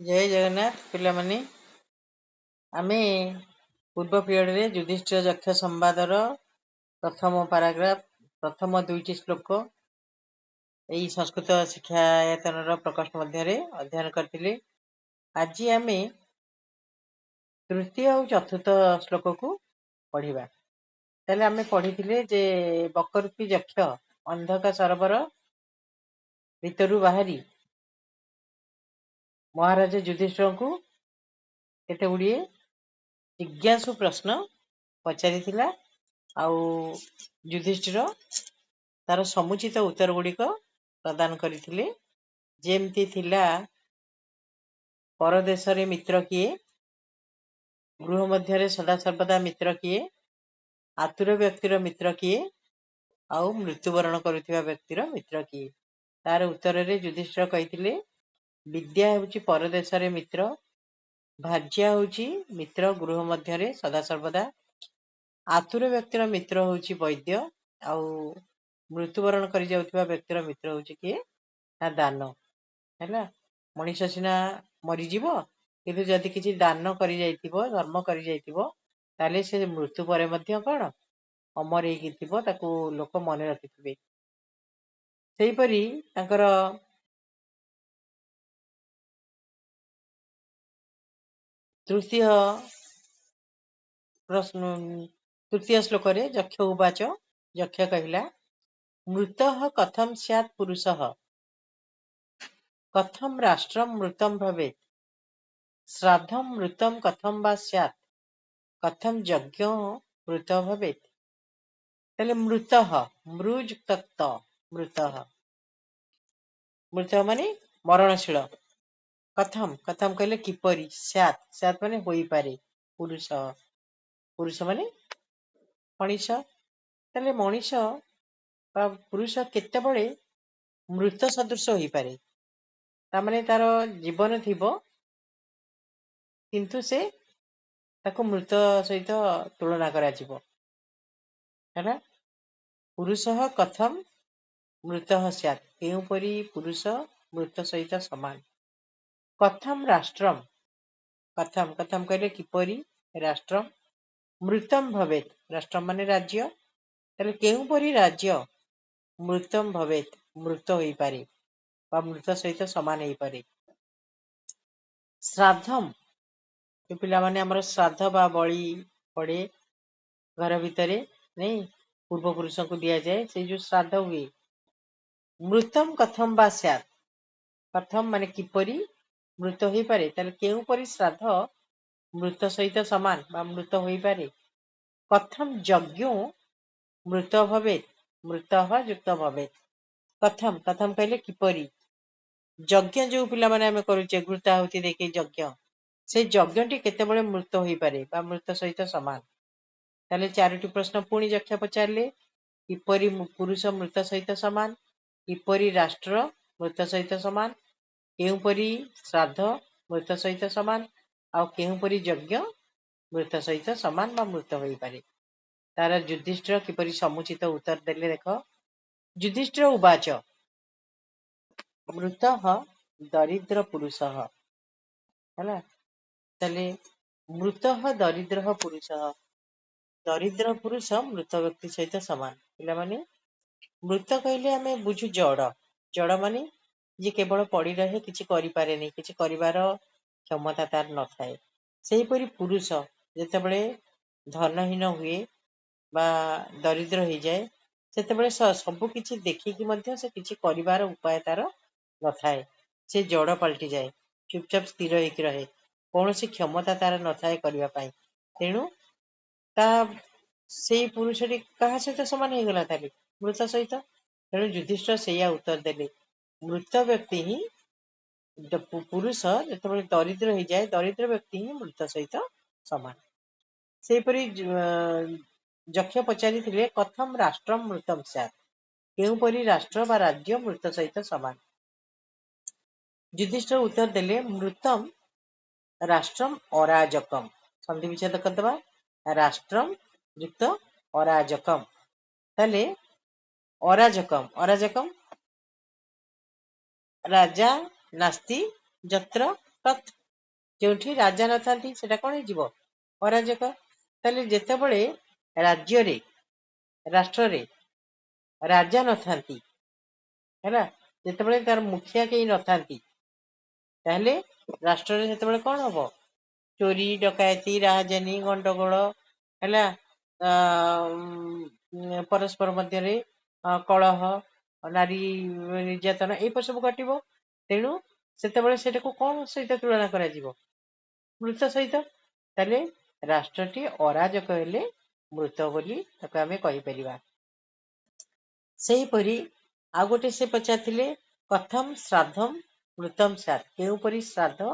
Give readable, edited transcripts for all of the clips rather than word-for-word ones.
जय जगन्नाथ पिलामाने आमे पूर्व पीरियड रे युधिष्ठिर यक्ष संवादर प्रथम पैराग्राफ प्रथम दुईटी श्लोक एई संस्कृत शिक्षायतन प्रकोष्ठ मध्य अध्ययन करथिले। आज आमे तृतीय और चतुर्थ श्लोक को पढ़िबा। ताले आमे पढ़िथिले जे बकरूपी यक्ष अंधक सरोवर भितरु बाहरी महाराज युधिष्ठिर को केते गुड़िए जिज्ञासु प्रश्न पचारिथिला आउ युधिष्ठिर तार समुचित उत्तर गुड़िक प्रदान करथिले। जेमती थिला परदेश रे मित्र किए, गृह मध्य सदा सर्वदा मित्र किए, आतुर व्यक्तिर मित्र किए, आउ मृत्युवरण करुथिबा व्यक्तिर मित्र किए। तार उत्तर रे युधिष्ठिर कहिथिले विद्या हेउची परदेश रे मित्र, भाज्या होची मित्र गृह मध्य सदा सर्वदा, आतुर व्यक्तिर मित्र होची वैद्य, आउ मृत्युवरण करि जाउथिबा व्यक्तिर मित्र होची किए ना दान। हैला मनीष सिना मरि जीवो किंतु जदि किछि दान करि जाइथिबो धर्म करि जाइथिबो ताले से मृत्यु परे मध्य कोन अमर हेकि थिबो ताकू लोक मने रखिथिबे। सेही परी तांकर तृतीय प्रश्न तृतीय श्लोक रे यक्ष उवाच यक्ष कहिला मृतः कथम स्यात् पुरुषः कथम राष्ट्रम मृतम भवेत् श्राद्धम मृतम कथम वा स्यात् कथम यज्ञ मृत भवेत्। ताले मृतः मृजुक्त मृतः मृत माने मरणशील, कथम कथम कहले किपरि, स्यात् स्यात् माने होई पारे, पुरुष पुरुष माने मनीष। ताले मनीष बा पुरुष केतेबळे मृत सदृश होई पारे, तामाने तार जीवन थिबो किंतु से ताको मृत सहित तुलना करा जिवो। हैला पुरुषः कथम मृतः स्यात् केउ परी पुरुष मृत सहित समान। कथम राष्ट्रम कथम कथम कहले किपरि राष्ट्रम मृतम भवेत् राष्ट्रम माने राज्य, ताले केउ परी राज्य मृतम भवेत् मृत होई पारे बा मृत सहित समान होई पारे। श्राद्धम पिला माने हमर श्राद्ध बा बळी पड़े घर भितरे नहीं पूर्व पुरुष को दिया जाए से जो श्राद्ध हुए। मृतम कथम बा स्यात् कथम माने किपरि मृत होई पारे, ताले केउ परी श्राद्ध मृत सहित समान बा मृत होई पारे। कथम यज्ञ मृत भवेत् मृतः युक्त भवेत्। कथम कथम कहले किपरि यज्ञ जो पिला माने हमें करूचे घृताहुति देके यज्ञ से यज्ञटी केतेबळे मृत होई पारे बा मृत सहित समान। ताले चारोटी प्रश्न पुणी यक्ष पचारले किपरि पुरुष मृत सहित समान, किपरि राष्ट्र मृत सहित समान, केउपरि श्राद्ध मृत सहित समान आउ केउपरि यज्ञ मृत सहित समान बा मृत होई पारे। तार युधिष्ठिर किपरि समुचित उत्तर देले देख। युधिष्ठिर उवाच मृतः दरिद्र पुरुषः। हैला ताले मृतः दरिद्र पुरुषः, दरिद्र पुरुष मृत व्यक्ति सहित समान। पिला माने मृत कहले आमे बुझु जड़, जड़ माने जे केवल पड़ी रहे किछि करि पारे नै, किछि करिवार क्षमता तार न थाए। सेही परी पुरुष जेतेबळे धनहीन हुए बा दरिद्र हो जाए सेतेबळे सब किछि देखिकी मध्य से किछि करिवार उपाय तार न थाए, से जड़ पलटि जाए, चुपचाप स्थिर होइकि रहे, कौनसी क्षमता तार न थाए करिवा पई। तेणु ता सेई पुरुषटी कहा सहित समान हो गला ताले मृत सहित। तेणु युधिष्ठिर सेया उत्तर देले मृत व्यक्ति ही पुरुष जेतेबळे दरिद्र हो जाए दरिद्र व्यक्ति ही मृत सहित समान। सेपरी यक्ष पचारिथिले कथम राष्ट्रम मृतम स्यात् केउ परी राष्ट्र बा राज्य मृत सहित समान। युधिष्ठिर उत्तर देले मृतम राष्ट्रम अराजकम, संधि विच्छेद करदबा राष्ट्रम युक्त अराजकम। ताले अराजकम अराजकम राजा नास्ति जत्र ତତ୍ ଯେଉଁଠି ରାଜା ନଥାନ୍ତି ସେଟା କଣ ହେଇଯିବ? ଅରାଜକ। ତାହେଲେ ଯେତେବେଳେ ରାଜ୍ୟରେ ରାଷ୍ଟ୍ରରେ ରାଜା ନଥାନ୍ତି ହେଲା, ଯେତେବେଳେ ତାର ମୁଖିଆ କେହି ନଥାନ୍ତି, ତାହେଲେ ରାଷ୍ଟ୍ରରେ ସେତେବେଳେ କଣ ହବ? ଚୋରି ଡକାୟତି ରାହାଜାନୀ ଗଣ୍ଡଗୋଳ ହେଲା, ପରସ୍ପର ମଧ୍ୟରେ କଳହ, ନାରୀ ନିର୍ଯାତନା ଏଇପରି ସବୁ ଘଟିବ। ତେଣୁ ସେତେବେଳେ ସେଟାକୁ କଣ ସହିତ ତୁଳନା କରାଯିବ? ମୃତ ସହିତ। ତାହେଲେ ରାଷ୍ଟ୍ରଟି ଅରାଜକ ହେଲେ ମୃତ ବୋଲି ତାକୁ ଆମେ କହିପାରିବା। ସେହିପରି ଆଉ ଗୋଟେ ସେ ପଚାରିଥିଲେ, କଥମ ଶ୍ରାଦ୍ଧମ ମୃତମ ସ୍ୟାତ୍, କେଉଁପରି ଶ୍ରାଦ୍ଧ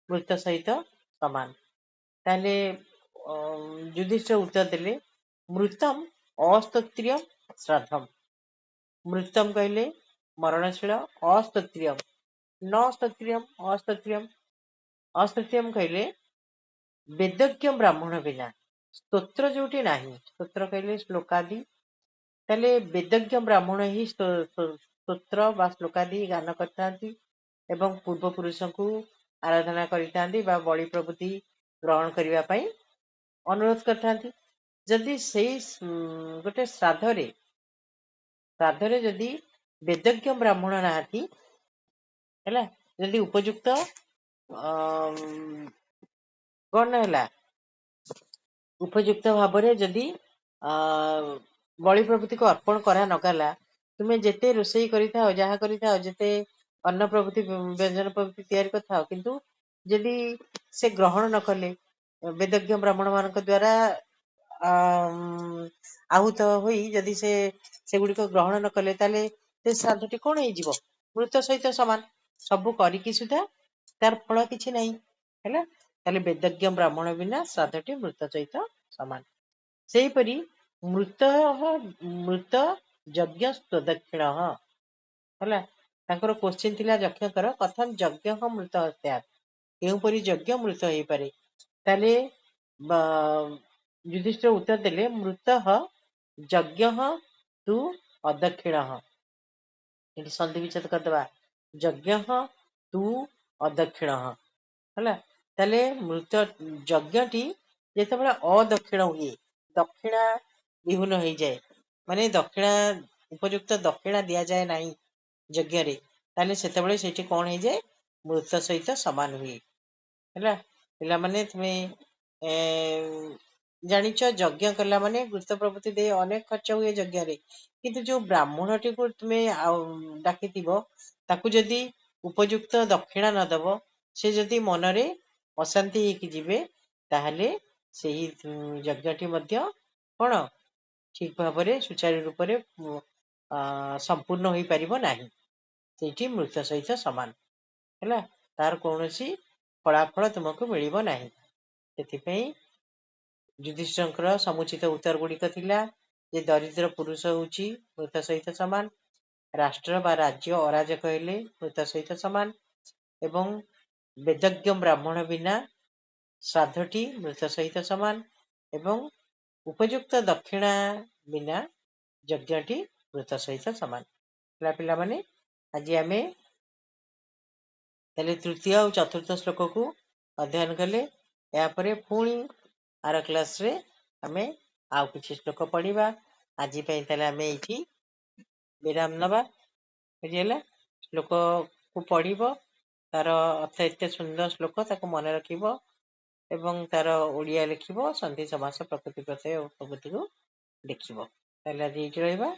ମୃତ ସହିତ ସମାନ? ତାହେଲେ ଯୁଧିଷ୍ଠିର ଉତ୍ତର ଦେଲେ, ମୃତମ ଅସ୍ତୋତ୍ରିୟ ଶ୍ରାଦ୍ଧମ। ମୃତମ କହିଲେ ମରଣଶୀଳ, ଅସ୍ତୋତ୍ରିୟମ ନ ସ୍ତୋତ୍ରିୟମ, ଅସ୍ତୋତ୍ରିୟମ। ଅସ୍ତୋତ୍ରିୟମ କହିଲେ ବେଦଜ୍ଞ ବ୍ରାହ୍ମଣ ବିନା, ସ୍ତୋତ୍ର ଯୋଉଠି ନାହିଁ, ସ୍ତୋତ୍ର କହିଲେ ଶ୍ଲୋକାଦି, ତାହେଲେ ବେଦଜ୍ଞ ବ୍ରାହ୍ମଣ ହିଁ ସ୍ତୋତ୍ର ବା ଶ୍ଲୋକାଦି ଗାନ କରିଥାନ୍ତି ଏବଂ ପୂର୍ବ ପୁରୁଷଙ୍କୁ ଆରାଧନା କରିଥାନ୍ତି ବା ବଳି ପ୍ରଭୃତି ଗ୍ରହଣ କରିବା ପାଇଁ ଅନୁରୋଧ କରିଥାନ୍ତି। ଯଦି ସେଇ ଗୋଟେ ଶ୍ରାଦ୍ଧରେ ଯଦି ବେଦଜ୍ଞ ବ୍ରାହ୍ମଣ ନାହାନ୍ତି ହେଲା, ଯଦି ଉପଯୁକ୍ତ କଣ ହେଲା, ଉପଯୁକ୍ତ ଭାବରେ ଯଦି ବଳି ପ୍ରଭୃତିକୁ ଅର୍ପଣ କରା ନଗଲା, ତୁମେ ଯେତେ ରୋଷେଇ କରିଥାଅ, ଯାହା କରିଥାଅ, ଯେତେ ଅନ୍ନ ପ୍ରଭୃତି ବ୍ୟଞ୍ଜନ ପ୍ରଭୃତି ତିଆରି କରିଥାଅ, କିନ୍ତୁ ଯଦି ସେ ଗ୍ରହଣ ନ କଲେ, ବେଦଜ୍ଞ ବ୍ରାହ୍ମଣ ମାନଙ୍କ ଦ୍ଵାରା ଆହୁତ ହୋଇ ଯଦି ସେଗୁଡିକ ଗ୍ରହଣ ନ କଲେ, ତାହେଲେ ସେ ଶ୍ରାଦ୍ଧଟି କଣ ହେଇଯିବ? ମୃତ ସହିତ ସମାନ। ସବୁ କରିକି ସୁଦ୍ଧା ତାର ଫଳ କିଛି ନାହିଁ ହେଲା। ତାହେଲେ ବେଦଜ୍ଞ ବ୍ରାହ୍ମଣ ବିନା ଶ୍ରାଦ୍ଧଟି ମୃତ ସହିତ ସମାନ। ସେହିପରି ମୃତ ଯଜ୍ଞ ସ୍ୱଦକ୍ଷିଣ ହେଲା। ତାଙ୍କର କୋଶ୍ଚିନ୍ ଥିଲା ଯଜ୍ଞଙ୍କର, କଥମ ଯଜ୍ଞ ମୃତ ସ୍ୟାତ୍, କେଉଁପରି ଯଜ୍ଞ ମୃତ ହେଇପାରେ? ତାହେଲେ ଯୁଧିଷ୍ଠିର ଉତ୍ତର ଦେଲେ, ମୃତ ଯଜ୍ଞ ତୁ ଅଦକ୍ଷିଣ। ଏଠି ସନ୍ଧି ବିଚ୍ଛେଦ କରିଦବା, ଯଜ୍ଞ ତୁ ଅଦକ୍ଷିଣ ହେଲା। ତାହେଲେ ମୃତ ଯଜ୍ଞଟି ଯେତେବେଳେ ଅଦକ୍ଷିଣ ହୁଏ, ଦକ୍ଷିଣା ବିହୀନ ହେଇଯାଏ, ମାନେ ଦକ୍ଷିଣା ଉପଯୁକ୍ତ ଦକ୍ଷିଣା ଦିଆଯାଏ ନାହିଁ ଯଜ୍ଞରେ, ତାହେଲେ ସେତେବେଳେ ସେଇଠି କଣ ହେଇଯାଏ? ମୃତ ସହିତ ସମାନ ହୁଏ ହେଲା। ପିଲାମାନେ ତୁମେ ଜାଣିଛ ଯଜ୍ଞ କଲା ମାନେ ଘୃତ ପ୍ରଭୃତି ଦେଇ ଅନେକ ଖର୍ଚ୍ଚ ହୁଏ ଯଜ୍ଞରେ, କିନ୍ତୁ ଯୋଉ ବ୍ରାହ୍ମଣଟିକୁ ତୁମେ ଡାକିଥିବ, ତାକୁ ଯଦି ଉପଯୁକ୍ତ ଦକ୍ଷିଣା ନଦବ, ସେ ଯଦି ମନରେ ଅଶାନ୍ତି ହେଇକି ଯିବେ, ତାହେଲେ ସେହି ଯଜ୍ଞଟି ମଧ୍ୟ କଣ ଠିକ ଭାବରେ ସୁଚାରୁ ରୂପରେ ସମ୍ପୂର୍ଣ୍ଣ ହୋଇପାରିବ ନାହିଁ। ସେଇଠି ମୃତ ସହିତ ସମାନ ହେଲା, ତାର କୌଣସି ଫଳାଫଳ ତୁମକୁ ମିଳିବ ନାହିଁ। ସେଥିପାଇଁ ଯୁଧିଷ୍ଠିରଙ୍କର ସମୁଚିତ ଉତ୍ତର ଗୁଡିକ ଥିଲା ଯେ ଦରିଦ୍ର ପୁରୁଷ ହଉଛି ମୃତ ସହିତ ସମାନ, ରାଷ୍ଟ୍ର ବା ରାଜ୍ୟ ଅରାଜକ ହେଲେ ମୃତ ସହିତ ସମାନ, ଏବଂ ବେଦଜ୍ଞ ବ୍ରାହ୍ମଣ ବିନା ଶ୍ରାଦ୍ଧଟି ମୃତ ସହିତ ସମାନ, ଏବଂ ଉପଯୁକ୍ତ ଦକ୍ଷିଣା ବିନା ଯଜ୍ଞଟି ମୃତ ସହିତ ସମାନ। ପିଲାମାନେ, ଆଜି ଆମେ ତାହେଲେ ତୃତୀୟ ଆଉ ଚତୁର୍ଥ ଶ୍ଲୋକକୁ ଅଧ୍ୟୟନ କଲେ। ଏହାପରେ ପୁଣି ଆର କ୍ଲାସରେ ଆମେ ଆଉ କିଛି ଶ୍ଲୋକ ପଢିବା। ଆଜି ପାଇଁ ତାହେଲେ ଆମେ ଏଇଠି ବିରାମ ନବା। ବୁଝିହେଲା? ଶ୍ଲୋକକୁ ପଢିବ, ତାର ଅର୍ଥ ଏତେ ସୁନ୍ଦର ଶ୍ଲୋକ, ତାକୁ ମନେ ରଖିବ ଏବଂ ତାର ଓଡିଆ ଲେଖିବ, ସନ୍ଧି ସମାସ ପ୍ରକୃତି ପ୍ରତ୍ୟୟ ପ୍ରଭୃତିକୁ ଲେଖିବ। ତାହେଲେ ଆଜି ଏଇଠି ରହିବା।